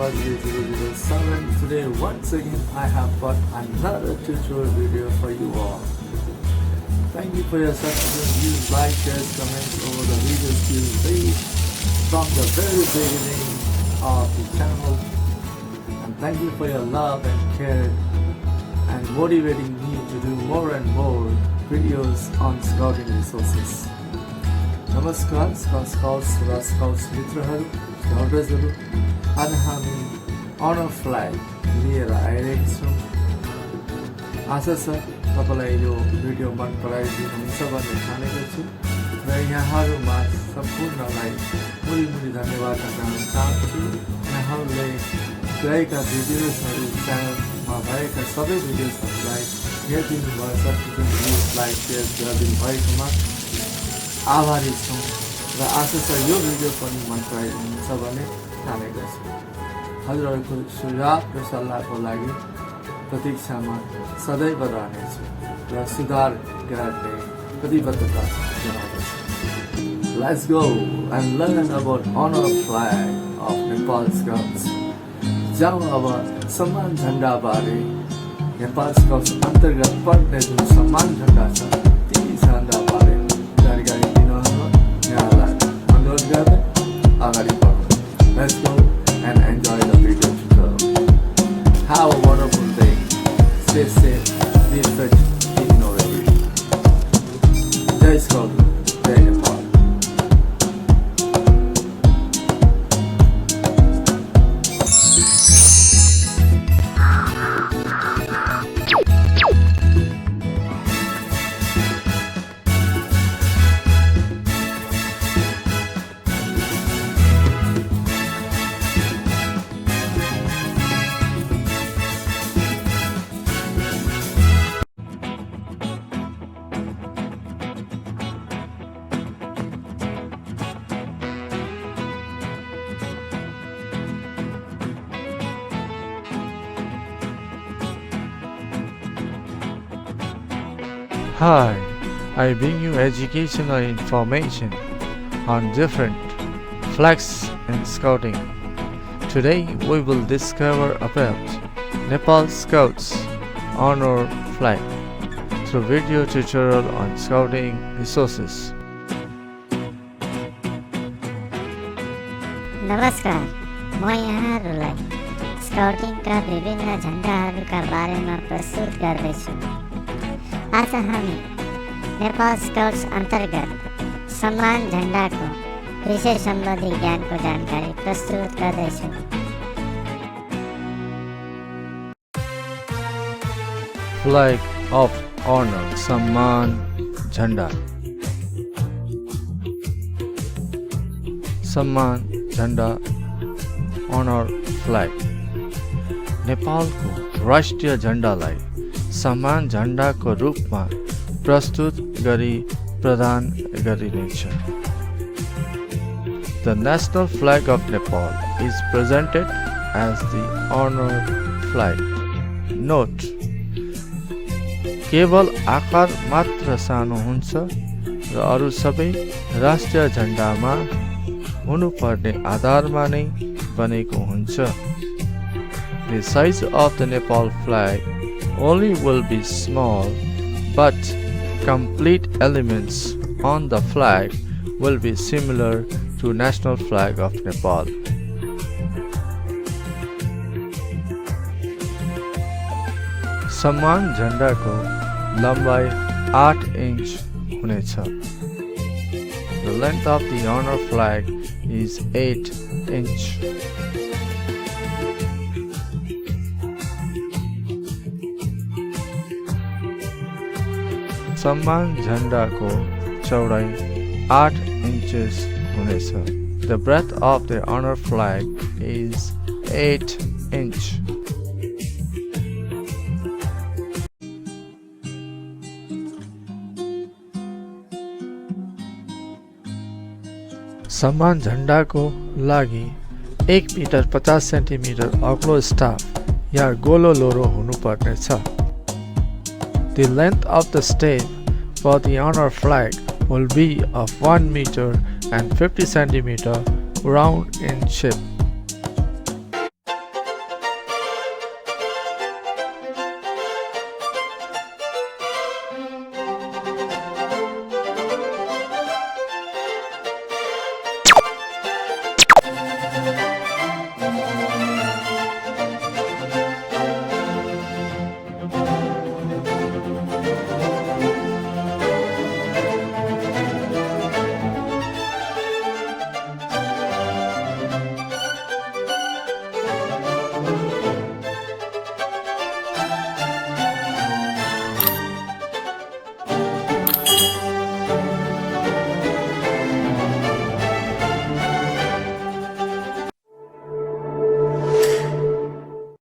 Nepal007. Today once again I have got another tutorial video for you all. Thank you for your subscription, views, likes, shares, comments over the videos you made from the very beginning of the channel. And thank you for your love and care and motivating me to do more and more videos on scouting resources. नमस्कार scouts र scouts मित्रहरू, स्काउटर्सहरू, आज हामी honour flag लिएर आइरहेका छौँ। आशा छ तपाईँलाई यो भिडियो मन पराइदिनुहुन्छ भन्ने ठानेको छु र यहाँहरूमा सम्पूर्णलाई मुरी धन्यवाद दिन चाहन्छु। यहाँहरूले गएका भिडियोजहरू च्यानलमा भएका सबै भिडियोजहरूलाई हेरिदिनु भएछ, लाइक सेयर गरिदिनु भएकोमा आभारी छौँ र आशा छ यो भिडियो पनि मन पराइदिनुहुन्छ भन्ने ठानेको छु। हजुरहरूको सुझाव र सल्लाहको लागि प्रतीक्षामा सदैव रहनेछु र सुधार गर्ने प्रतिबद्धता जनाउँदछु। Let's go and learn about honor flag of Nepal Scouts. जाउँ अब सम्मान झन्डा बारे। नेपाल स्काउट्स अन्तर्गत पर्ने जुन सम्मान झन्डा छ ती झन्डा बारे जानकारी दिनुहोस्। यहाँलाई अनुरोध गर्दै अगाडि बढौँ। Let's go and enjoy the video tutorial. Have a wonderful day. Stay safe, be fit, be innovative. Jai Scout, Jai Nepal. Hi, I bring you educational information on different flags in scouting. Today we will discover about Nepal Scouts honor flag through video tutorial on scouting resources. नमस्कार, म यहाँहरूलाई स्काउटिङका विभिन्न झन्डाहरूका बारेमा प्रस्तुत गर्दैछु। आज हामी Nepal scouts अन्तर्गत सम्मान झन्डाको विषय सम्बन्धी ज्ञानको जानकारी प्रस्तुत गर्दैछु। Flag of honor, सम्मान झन्डा। सम्मान झन्डा honor flag नेपालको राष्ट्रिय झन्डालाई सम्मान झन्डाको रूपमा प्रस्तुत गरी प्रदान गरिनेछ। The National Flag of Nepal is presented as the honor flag. Note: केवल आकार मात्र सानो हुन्छ र अरू सबै राष्ट्रिय झन्डामा हुनुपर्ने आधारमा नै बनेको हुन्छ। The size of the Nepal flag only will be small, but complete elements on the flag will be similar to National Flag of Nepal. सम्मान झन्डाको लम्बाइ 8 इन्च हुनेछ। The length of the honor flag is 8 inch. सम्मान झन्डाको चौडाइ 8 inches हुनेछ। The breadth of the honor flag is 8 inch. सम्मान झन्डाको लागि 1 metre 50 centimetre अग्लो staff या गोलो लोरो हुनुपर्नेछ। The length of the stave for the honor flag will be of 1 meter and 50 centimeter round in shape.